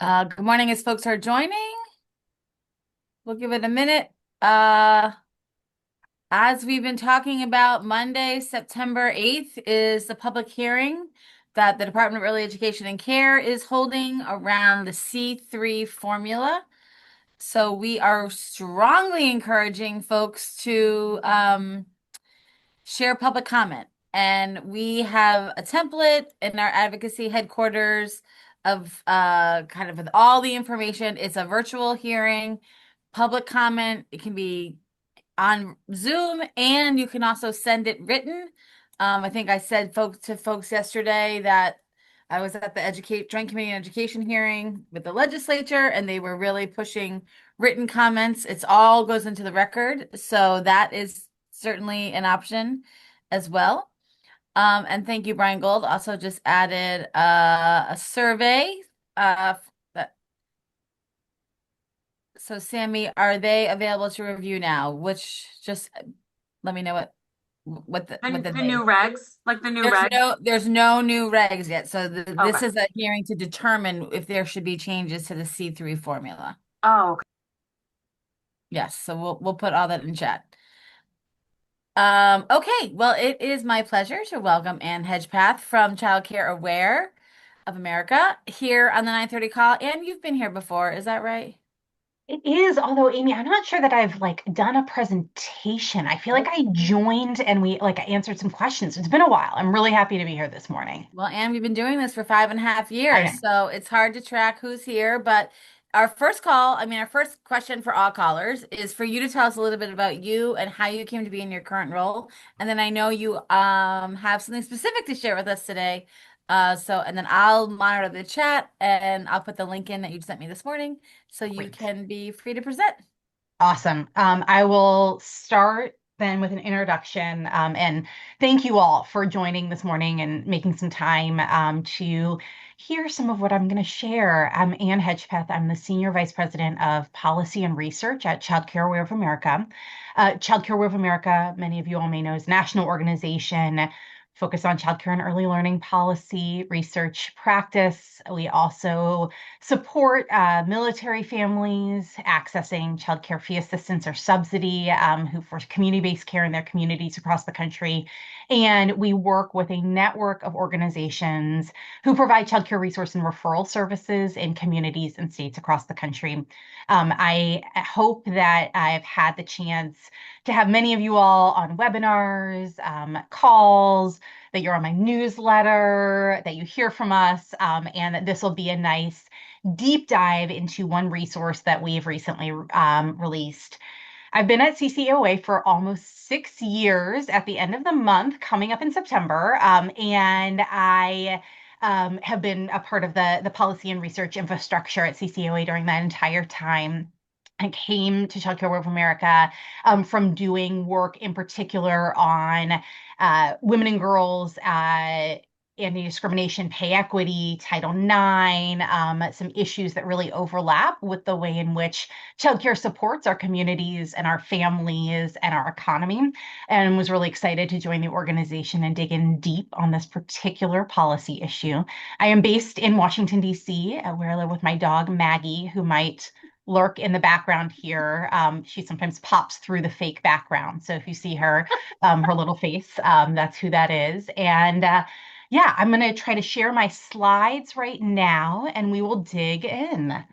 Good morning as folks are joining. We'll give it a minute. Uh, as we've been talking about, Monday, September 8th is the public hearing that the Department of Early Education and Care is holding around the C3 formula. So we are strongly encouraging folks to share public comment. And we have a template in our advocacy headquarters of kind of with all the information. It's a virtual hearing, public comment. It can be on Zoom and you can also send it written. I think I said folks yesterday that I was at the Joint Committee on Education hearing with the legislature and they were really pushing written comments. It's all goes into the record. So that is certainly an option as well. And thank you, Brian Gold. Also just added a survey. Uh, that, so Sammy, are they available to review now? Which just let me know what The they. new regs, like the new regs. There's no new regs yet. So this Okay. is a hearing to determine if there should be changes to the C3 formula. Oh, okay. Yes, so we'll put all that in chat. Okay, well, it is my pleasure to welcome Ann Hedgepeth from Childcare Aware of America here on the 9:30 call. And you've been here before, is that right? It is, although Amy, I'm not sure that I've done a presentation. I feel like Nope. I joined and I answered some questions. It's been a while. I'm really happy to be here this morning. Well, Anne, we've been doing this for 5.5 years, I so it's hard to track who's here. But our first question for all callers is for you to tell us a little bit about you and how you came to be in your current role. And then I know you have something specific to share with us today. And then I'll monitor the chat and I'll put the link in that you sent me this morning so you Great. can be free to present. Awesome. I will start then with an introduction. And thank you all for joining this morning and making some time to hear some of what I'm going to share. I'm Ann Hedgepeth. I'm the Senior Vice President of Policy and Research at Childcare Aware of America. Childcare Aware of America, many of you all may know, is a national organization focused on childcare and early learning policy, research, practice. We also support military families accessing child care fee assistance or subsidy who for community-based care in their communities across the country. And we work with a network of organizations who provide child care resource and referral services in communities and states across the country. I hope that I've had the chance to have many of you all on webinars, calls, that you're on my newsletter, that you hear from us, and that this will be a nice deep dive into one resource that we've recently released. I've been at CCOA for almost 6 years at the end of the month, coming up in September, and I have been a part of the policy and research infrastructure at CCOA during that entire time. I came to Childcare World of America from doing work in particular on women and girls anti-discrimination, pay equity, Title IX, some issues that really overlap with the way in which childcare supports our communities and our families and our economy, and was really excited to join the organization and dig in deep on this particular policy issue. I am based in Washington, D.C., where I live with my dog, Maggie, who might lurk in the background here. She sometimes pops through the fake background. So if you see her, her little face, that's who that is. And yeah, I'm going to try to share my slides right now and we will dig in.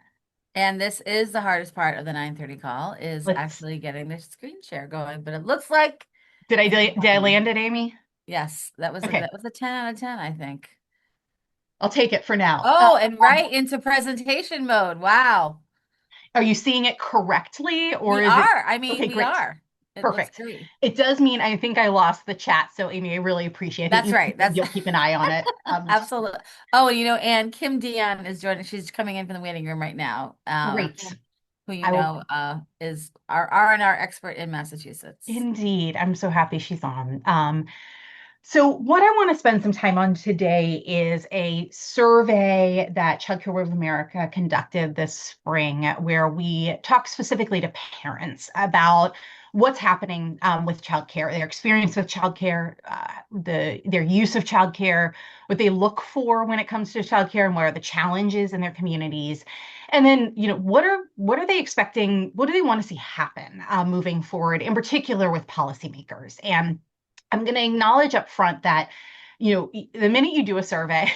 And this is the hardest part of the 9:30 call is Let's, actually getting the screen share going, but it looks like it's did I fine. land it, Amy? Yes, Okay, that was a 10 out of 10, I think. I'll take it for now. Oh, and right into presentation mode. Wow. Are you seeing it correctly or We is it? are. I mean, Okay, we great. are. It looks Perfect. great. It does mean I think I lost the chat. So Amy, I really appreciate it. I think That's right. That's you'll keep an eye on it. absolutely. Oh, and and Kim Dion is joining. She's coming in from the waiting room right now. Great. Who you I will know is our R&R expert in Massachusetts. indeed. I'm so happy she's on. So what I want to spend some time on today is a survey that Child Care World of America conducted this spring, where we talked specifically to parents about what's happening with childcare, their experience with childcare, their use of childcare, what they look for when it comes to childcare, and what are the challenges in their communities. And then, what are they expecting? What do they want to see happen moving forward, in particular with policymakers? And I'm going to acknowledge up front that, the minute you do a survey,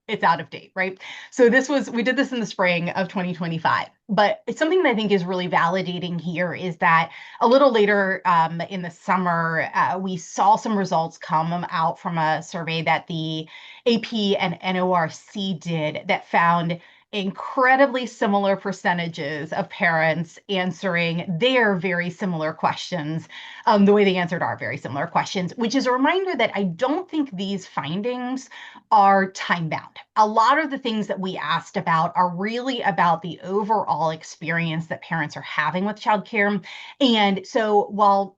it's out of date, right? So we did this in the spring of 2025, but it's something that I think is really validating here is that a little later in the summer, we saw some results come out from a survey that the AP and NORC did that found incredibly similar percentages of parents answering their very similar questions. The way they answered our very similar questions, which is a reminder that I don't think these findings are time bound. A lot of the things that we asked about are really about the overall experience that parents are having with childcare. And so while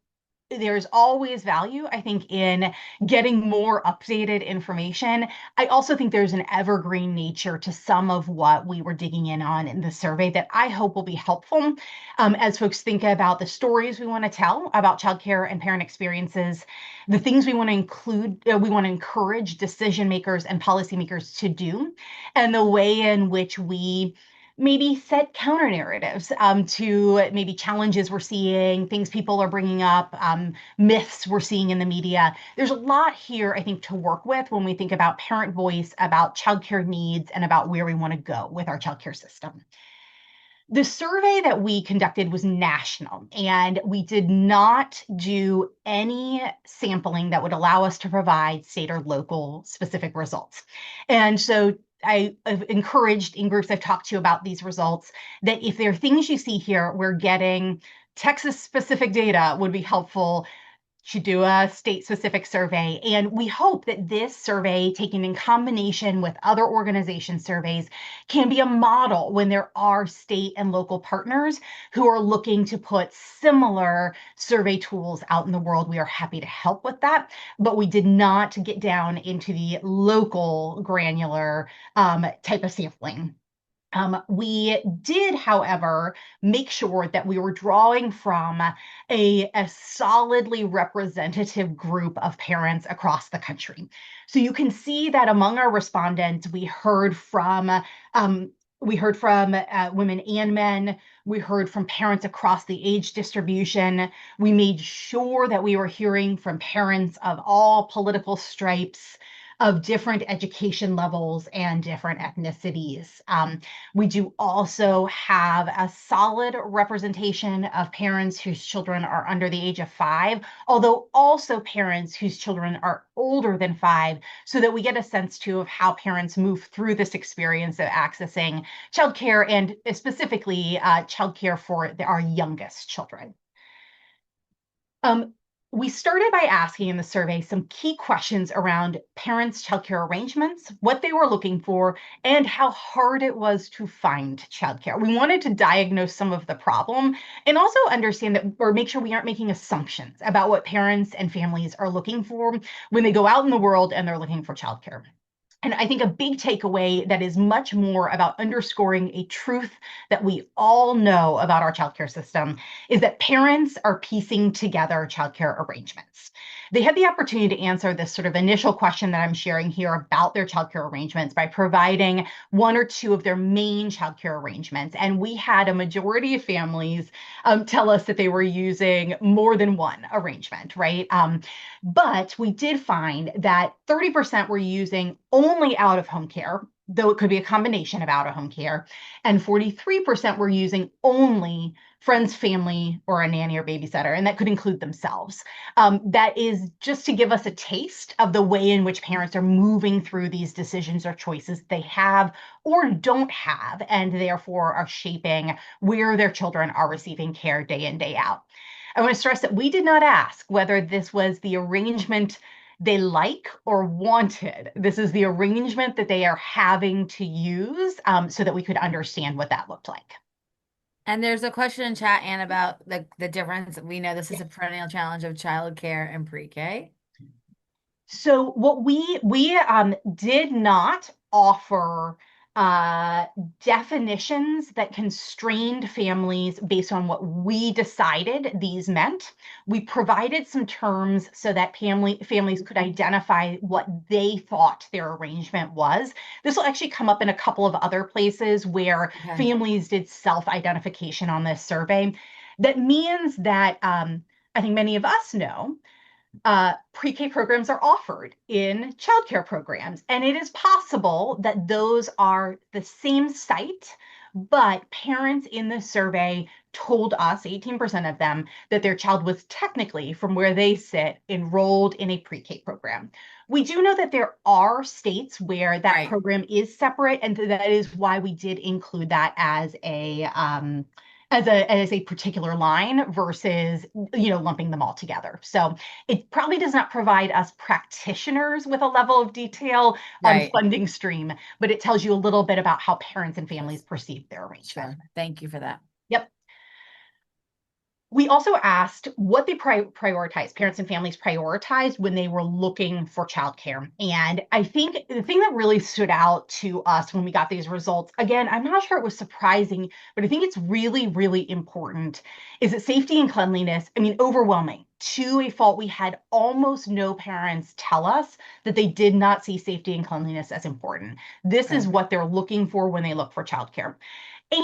there's always value, I think, in getting more updated information, I also think there's an evergreen nature to some of what we were digging in on in the survey that I hope will be helpful as folks think about the stories we want to tell about childcare and parent experiences, the things we want to include, we want to encourage decision makers and policymakers to do, and the way in which we maybe set counter narratives to maybe challenges we're seeing, things people are bringing up, myths we're seeing in the media. There's a lot here, I think, to work with when we think about parent voice, about childcare needs, and about where we want to go with our childcare system. The survey that we conducted was national, and we did not do any sampling that would allow us to provide state or local specific results. And so I've encouraged in groups I've talked to about these results that if there are things you see here, we're getting Texas specific data would be helpful to do a state specific survey. And we hope that this survey, taken in combination with other organization surveys, can be a model when there are state and local partners who are looking to put similar survey tools out in the world. We are happy to help with that, but we did not get down into the local granular type of sampling. We did, however, make sure that we were drawing from a solidly representative group of parents across the country. So you can see that among our respondents, we heard from women and men. We heard from parents across the age distribution. We made sure that we were hearing from parents of all political stripes, of different education levels and different ethnicities. We do also have a solid representation of parents whose children are under the age of 5, although also parents whose children are older than 5, so that we get a sense too of how parents move through this experience of accessing childcare and specifically childcare for our youngest children. We started by asking in the survey some key questions around parents' childcare arrangements, what they were looking for, and how hard it was to find childcare. We wanted to diagnose some of the problem and also understand that, or make sure we aren't making assumptions about what parents and families are looking for when they go out in the world and they're looking for childcare. And I think a big takeaway that is much more about underscoring a truth that we all know about our childcare system is that parents are piecing together childcare arrangements. They had the opportunity to answer this sort of initial question that I'm sharing here about their childcare arrangements by providing one or two of their main childcare arrangements. And we had a majority of families tell us that they were using more than one arrangement, right? But we did find that 30% were using only out-of-home care, though it could be a combination of out-of-home care, and 43% were using only friends, family, or a nanny or babysitter, and that could include themselves. That is just to give us a taste of the way in which parents are moving through these decisions or choices they have or don't have, and therefore are shaping where their children are receiving care day in, day out. I want to stress that we did not ask whether this was the arrangement they like or wanted. This is the arrangement that they are having to use so that we could understand what that looked like. And there's a question in chat, Anne, about the difference. We know this is Yeah. a perennial challenge of childcare and pre-K. So what we did not offer uh, definitions that constrained families based on what we decided these meant. We provided some terms so that families could identify what they thought their arrangement was. This will actually come up in a couple of other places where Okay. families did self-identification on this survey. That means that I think many of us know pre-K programs are offered in childcare programs, and it is possible that those are the same site, but parents in the survey told us, 18% of them, that their child was technically, from where they sit, enrolled in a pre-K program. We do know that there are states where that Right. program is separate, and that is why we did include that as a particular line versus lumping them all together. So it probably does not provide us practitioners with a level of detail on Right. funding stream, but it tells you a little bit about how parents and families Yes. perceive their arrangement. Sure. Thank you for that. Yep. We also asked what they prioritize, parents and families prioritized when they were looking for childcare. And I think the thing that really stood out to us when we got these results, again, I'm not sure it was surprising, but I think it's really, really important, is that safety and cleanliness, I mean, overwhelming. To a fault, we had almost no parents tell us that they did not see safety and cleanliness as important. This is Okay. what they're looking for when they look for childcare.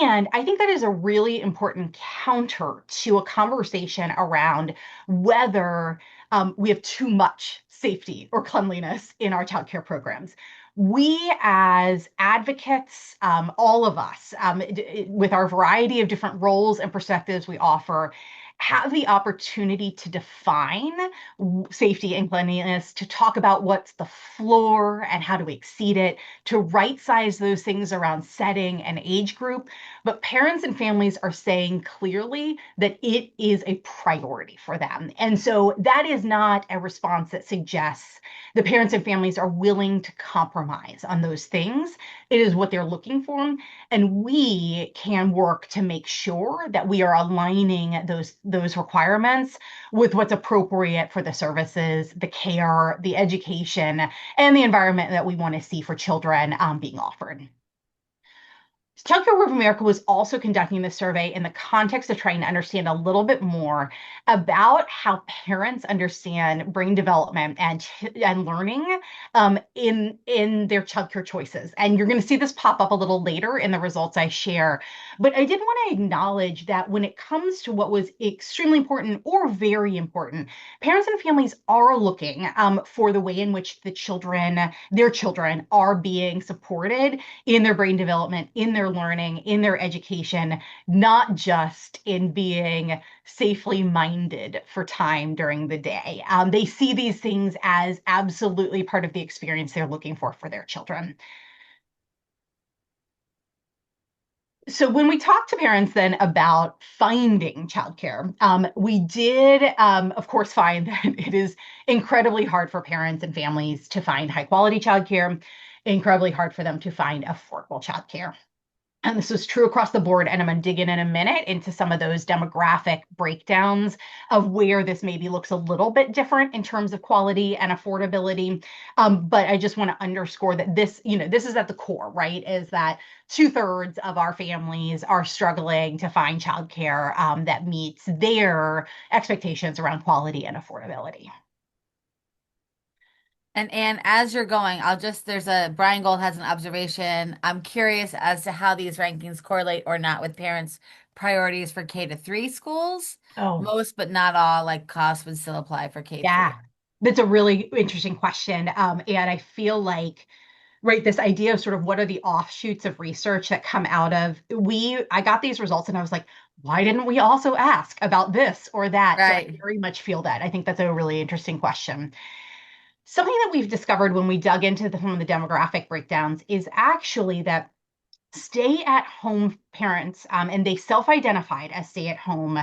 And I think that is a really important counter to a conversation around whether we have too much safety or cleanliness in our childcare programs. We, as advocates, all of us, with our variety of different roles and perspectives we offer, have the opportunity to define safety and cleanliness, to talk about what's the floor and how to exceed it, to right size those things around setting and age group. But parents and families are saying clearly that it is a priority for them. And so that is not a response that suggests the parents and families are willing to compromise on those things. It is what they're looking for. And we can work to make sure that we are aligning those requirements with what's appropriate for the services, the care, the education, and the environment that we want to see for children being offered. Childcare of America was also conducting this survey in the context of trying to understand a little bit more about how parents understand brain development and learning in their childcare choices. And you're going to see this pop up a little later in the results I share. But I did want to acknowledge that when it comes to what was extremely important or very important, parents and families are looking for the way in which their children are being supported in their brain development, in their learning, in their education, not just in being safely minded for time during the day. They see these things as absolutely part of the experience they're looking for their children. So when we talk to parents then about finding childcare, we did, of course, find that it is incredibly hard for parents and families to find high quality childcare, incredibly hard for them to find affordable childcare. And this is true across the board. And I'm going to dig in a minute into some of those demographic breakdowns of where this maybe looks a little bit different in terms of quality and affordability. But I just want to underscore that this is at the core, right? Is that 2/3 of our families are struggling to find childcare that meets their expectations around quality and affordability. And as you're going, Brian Gold has an observation. I'm curious as to how these rankings correlate or not with parents' priorities for K-3 schools. Oh, Most, but not all, like costs would still apply for yeah. K-3. That's a really interesting question. And I feel like, right, this idea of sort of what are the offshoots of research that come out of I got these results and I was like, why didn't we also ask about this or that? So I Right. very much feel that. I think that's a really interesting question. Something that we've discovered when we dug into some of the demographic breakdowns is actually that stay-at-home parents, and they self-identified as stay-at-home,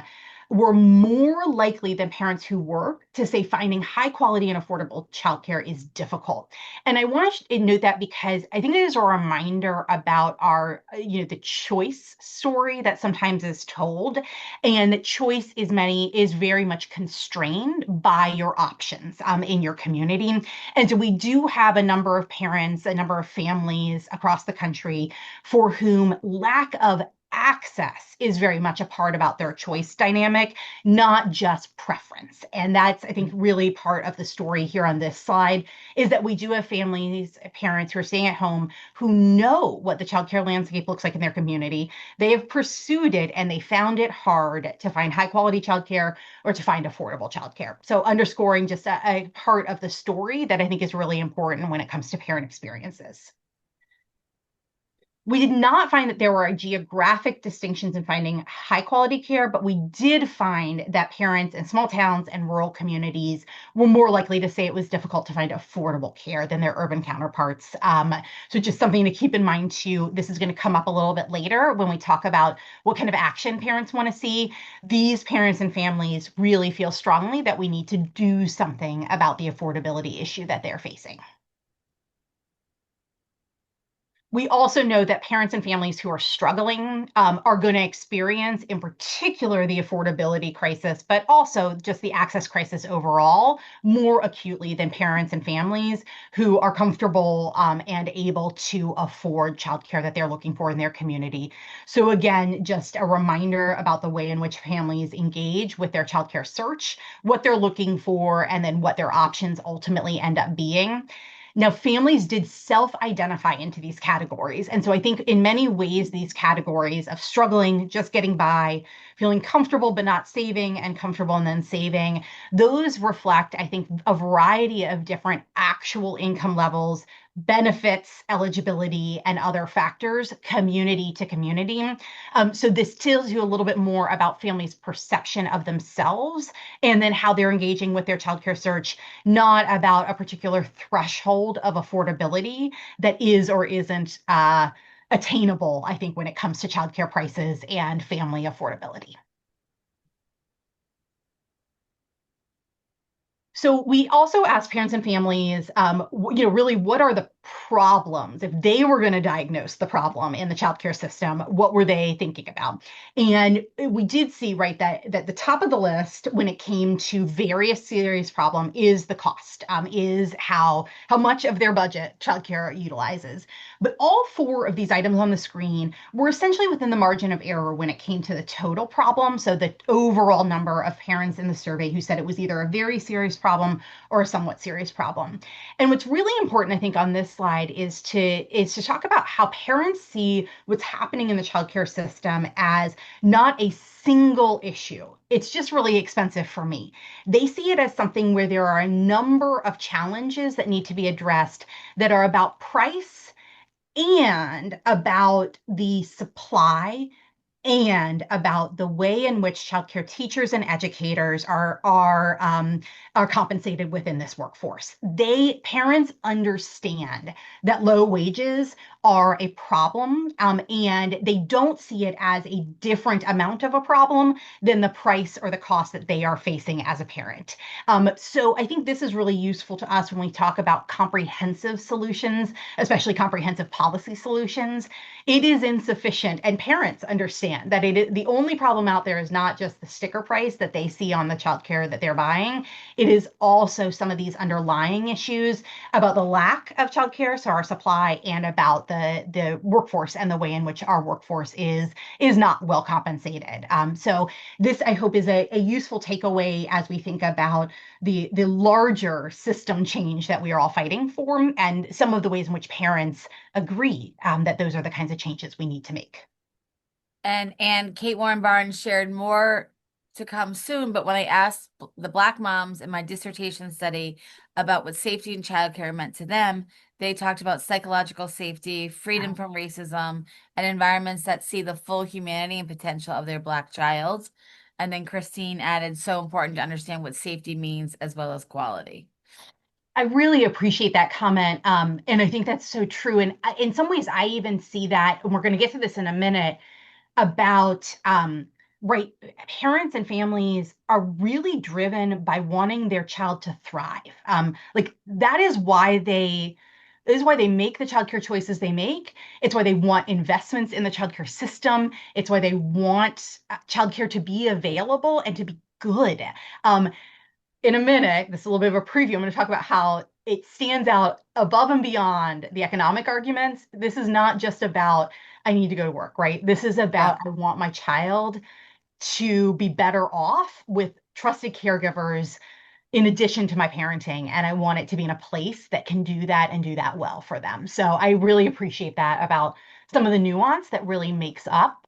were more likely than parents who work to say finding high quality and affordable childcare is difficult. And I want to note that because I think it is a reminder about the choice story that sometimes is told, and that choice is very much constrained by your options in your community. And so we do have a number of parents, a number of families across the country for whom lack of access is very much a part about their choice dynamic, not just preference. And that's, I think, really part of the story here on this slide is that we do have families, parents who are staying at home who know what the childcare landscape looks like in their community. They have pursued it and they found it hard to find high quality childcare or to find affordable childcare. So underscoring just a part of the story that I think is really important when it comes to parent experiences. We did not find that there were geographic distinctions in finding high quality care, but we did find that parents in small towns and rural communities were more likely to say it was difficult to find affordable care than their urban counterparts. So just something to keep in mind too. This is going to come up a little bit later when we talk about what kind of action parents want to see. These parents and families really feel strongly that we need to do something about the affordability issue that they're facing. We also know that parents and families who are struggling are going to experience, in particular, the affordability crisis, but also just the access crisis overall, more acutely than parents and families who are comfortable and able to afford childcare that they're looking for in their community. So, again, just a reminder about the way in which families engage with their childcare search, what they're looking for, and then what their options ultimately end up being. Now, families did self-identify into these categories. And so I think in many ways, these categories of struggling, just getting by, feeling comfortable but not saving, and comfortable and then saving, those reflect, I think, a variety of different actual income levels, benefits, eligibility, and other factors, community to community. So this tells you a little bit more about families' perception of themselves and then how they're engaging with their childcare search, not about a particular threshold of affordability that is or isn't attainable, I think, when it comes to childcare prices and family affordability. So we also asked parents and families, really, what are the problems? If they were going to diagnose the problem in the childcare system, what were they thinking about? And we did see, right, that the top of the list when it came to various serious problem is the cost, is how much of their budget childcare utilizes. But all four of these items on the screen were essentially within the margin of error when it came to the total problem. So the overall number of parents in the survey who said it was either a very serious problem or a somewhat serious problem. And what's really important, I think, on this slide is to talk about how parents see what's happening in the childcare system as not a single issue. It's just really expensive for me. They see it as something where there are a number of challenges that need to be addressed that are about price and about the supply and about the way in which childcare teachers and educators are compensated within this workforce. Parents understand that low wages are a problem, and they don't see it as a different amount of a problem than the price or the cost that they are facing as a parent. So I think this is really useful to us when we talk about comprehensive solutions, especially comprehensive policy solutions. It is insufficient, and parents understand that the only problem out there is not just the sticker price that they see on the childcare that they're buying. It is also some of these underlying issues about the lack of childcare, so our supply, and about the workforce and the way in which our workforce is not well compensated. So this, I hope, is a useful takeaway as we think about the larger system change that we are all fighting for, and some of the ways in which parents agree that those are the kinds of changes we need to make. And Kate Warren Barnes shared more to come soon, but when I asked the Black moms in my dissertation study about what safety and childcare meant to them, they talked about psychological safety, freedom from racism, and environments that see the full humanity and potential of their Black child. And then Christine added, so important to understand what safety means as well as quality. I really appreciate that comment. And I think that's so true. And in some ways, I even see that, and we're going to get to this in a minute, about right, parents and families are really driven by wanting their child to thrive. Like that is why they make the childcare choices they make. It's why they want investments in the childcare system. It's why they want childcare to be available and to be good. Um, in a minute, this is a little bit of a preview. I'm going to talk about how it stands out above and beyond the economic arguments. This is not just about I need to go to work, right? This is Yeah. about I want my child to be better off with trusted caregivers in addition to my parenting. And I want it to be in a place that can do that and do that well for them. So I really appreciate that about some of the nuance that really makes up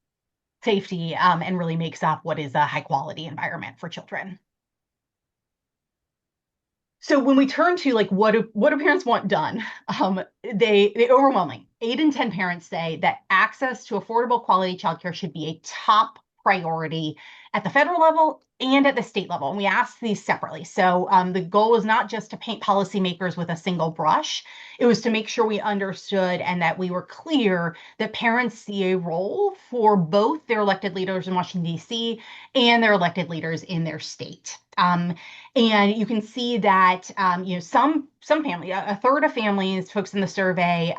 safety and really makes up what is a high quality environment for children. So when we turn to like what do parents want done, they overwhelming 8 in 10 parents say that access to affordable quality childcare should be a top priority at the federal level and at the state level. And we asked these separately. So the goal was not just to paint policymakers with a single brush. It was to make sure we understood and that we were clear that parents see a role for both their elected leaders in Washington, D.C. and their elected leaders in their state. And you can see that some family, a third of families, folks in the survey,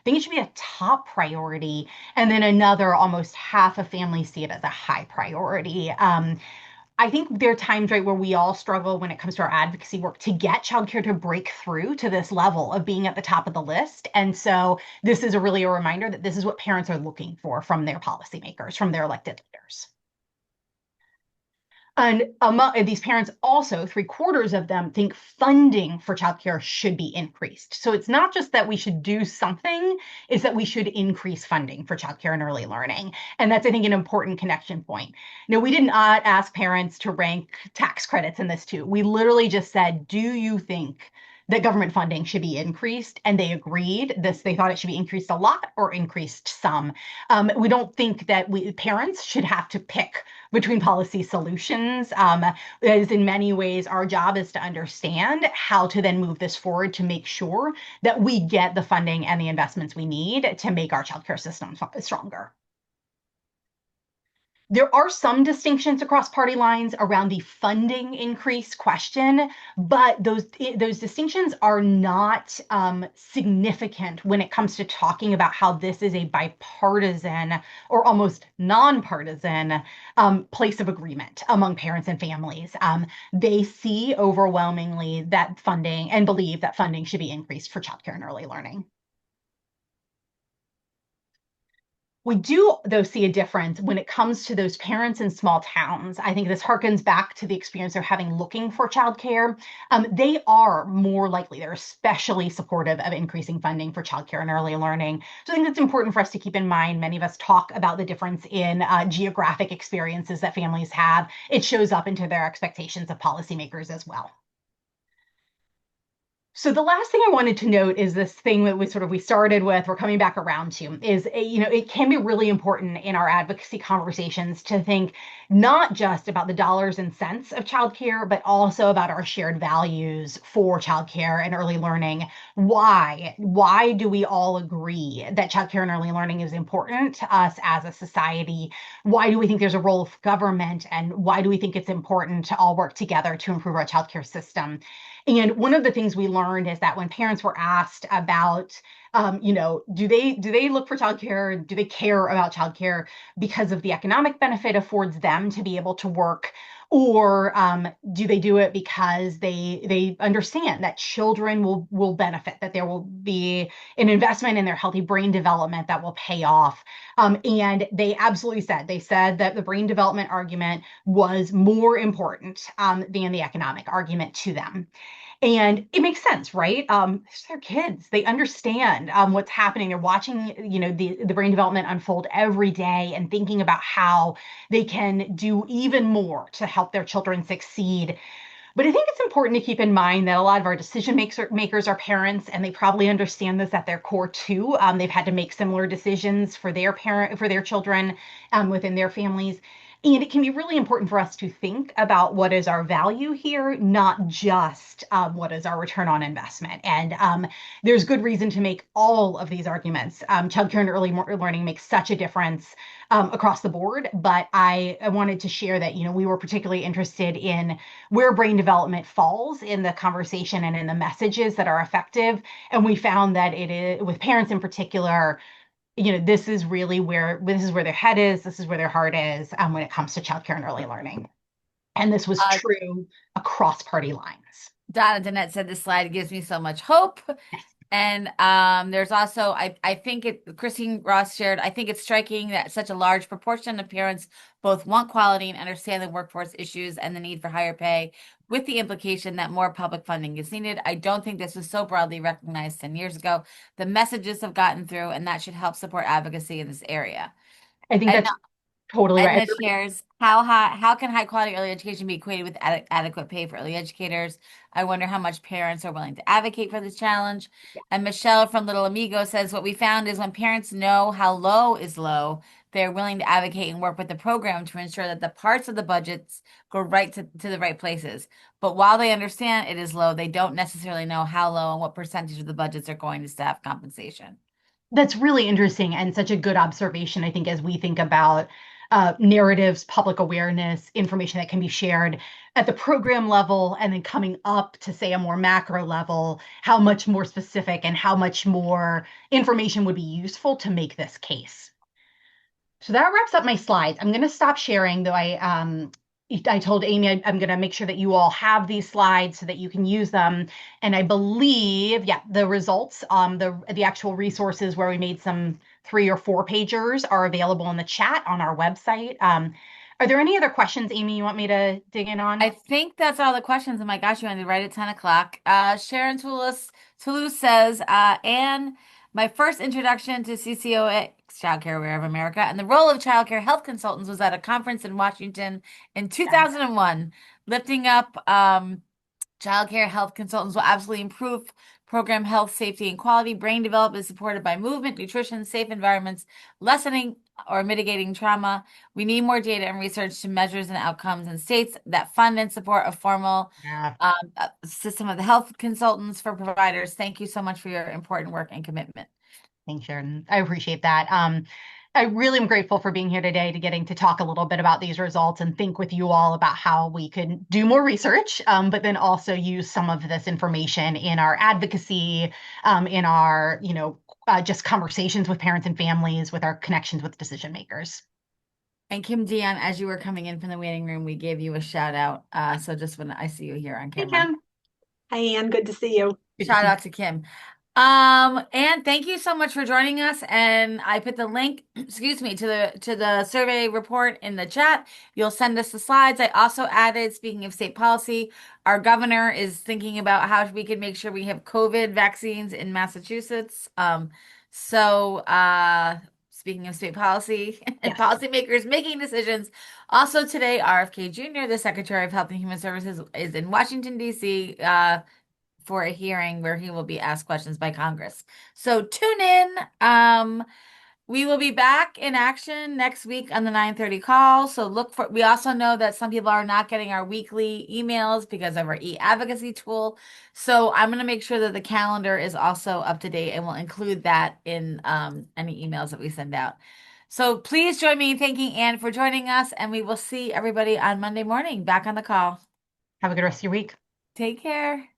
think it should be a top priority, and then another almost half of families see it as a high priority. I think there are times, right, where we all struggle when it comes to our advocacy work to get childcare to break through to this level of being at the top of the list. And so this is really a reminder that this is what parents are looking for from their policymakers, from their elected leaders. And among these parents, also 3/4 of them think funding for childcare should be increased. So it's not just that we should do something, it's that we should increase funding for childcare and early learning. And that's, I think, an important connection point. No, we did not ask parents to rank tax credits in this too. We literally just said, do you think that government funding should be increased? And they agreed. They thought it should be increased a lot or increased some. We don't think that parents should have to pick between policy solutions. As in many ways, our job is to understand how to then move this forward to make sure that we get the funding and the investments we need to make our childcare system stronger. There are some distinctions across party lines around the funding increase question, but those distinctions are not significant when it comes to talking about how this is a bipartisan or almost nonpartisan place of agreement among parents and families. They see overwhelmingly that funding and believe that funding should be increased for childcare and early learning. We do, though, see a difference when it comes to those parents in small towns. I think this harkens back to the experience they're having looking for childcare. They are more likely, they're especially supportive of increasing funding for childcare and early learning. So I think that's important for us to keep in mind. Many of us talk about the difference in geographic experiences that families have. It shows up into their expectations of policymakers as well. So the last thing I wanted to note is this thing that we started with, we're coming back around to, is it can be really important in our advocacy conversations to think not just about the dollars and cents of childcare, but also about our shared values for childcare and early learning. Why? Why do we all agree that childcare and early learning is important to us as a society? Why do we think there's a role of government? And why do we think it's important to all work together to improve our childcare system? And one of the things we learned is that when parents were asked about, do they look for childcare? Do they care about childcare because of the economic benefit it affords them to be able to work? Or do they do it because they understand that children will benefit, that there will be an investment in their healthy brain development that will pay off? And they absolutely said that the brain development argument was more important than the economic argument to them. And it makes sense, right? They're kids. They understand what's happening. They're watching, the brain development unfold every day and thinking about how they can do even more to help their children succeed. But I think it's important to keep in mind that a lot of our decision makers are parents, and they probably understand this at their core too. They've had to make similar decisions for their children within their families. And it can be really important for us to think about what is our value here, not just what is our return on investment. And there's good reason to make all of these arguments. Childcare and early learning makes such a difference across the board. But I wanted to share that, we were particularly interested in where brain development falls in the conversation and in the messages that are effective. And we found that it is, with parents in particular, this is really where their head is, this is where their heart is when it comes to childcare and early learning. And this was Uh, true across party lines. Donna Danette said this slide gives me so much hope. And there's also, I think Christine Ross shared, I think it's striking that such a large proportion of parents both want quality and understand the workforce issues and the need for higher pay, with the implication that more public funding is needed. I don't think this was so broadly recognized 10 years ago. The messages have gotten through, and that should help support advocacy in this area. I think And that's totally right. Edna shares how can high quality early education be equated with adequate pay for early educators? I wonder how much parents are willing to advocate for this challenge. And Michelle from Little Amigo says what we found is when parents know how low is low, they're willing to advocate and work with the program to ensure that the parts of the budgets go right to the right places. But while they understand it is low, they don't necessarily know how low and what percentage of the budgets are going to staff compensation. That's really interesting and such a good observation, I think, as we think about narratives, public awareness, information that can be shared at the program level, and then coming up to, say, a more macro level, how much more specific and how much more information would be useful to make this case. So that wraps up my slides. I'm going to stop sharing, though I told Amy I'm going to make sure that you all have these slides so that you can use them. And I believe, yeah, the results, the actual resources where we made some 3 or 4 pagers are available in the chat on our website. Are there any other questions, Amy, you want me to dig in on? I think that's all the questions. Oh my gosh, you ended right at 10 o'clock. Sharon Toulouse says, Anne, my first introduction to CCOX, Childcare Aware of America, and the role of childcare health consultants was at a conference in Washington in 2001, lifting up childcare health consultants will absolutely improve program health, safety, and quality. Brain development is supported by movement, nutrition, safe environments, lessening or mitigating trauma. We need more data and research to measures and outcomes in states that fund and support a formal Yeah. system of the health consultants for providers. Thank you so much for your important work and commitment. Thanks, Sharon. I appreciate that. I really am grateful for being here today to getting to talk a little bit about these results and think with you all about how we could do more research, but then also use some of this information in our advocacy, in our, just conversations with parents and families, with our connections with decision makers. And Kim Dion, as you were coming in from the waiting room, we gave you a shout out. So just when I see you here on Hey, camera. Kim. Hi, Anne. Good to see you. Good to Shout see you. out to Kim. And thank you so much for joining us. And I put the link, excuse me, to the survey report in the chat. You'll send us the slides. I also added, speaking of state policy, our governor is thinking about how we can make sure we have COVID vaccines in Massachusetts. Speaking of state policy and Yes. policymakers making decisions, also today, RFK Jr., the Secretary of Health and Human Services, is in Washington, D.C., for a hearing where he will be asked questions by Congress. So tune in. We will be back in action next week on the 9:30 call. So we also know that some people are not getting our weekly emails because of our e-advocacy tool. So I'm going to make sure that the calendar is also up to date and we'll include that in any emails that we send out. So please join me in thanking Anne for joining us, and we will see everybody on Monday morning back on the call. Have a good rest of your week. Take care.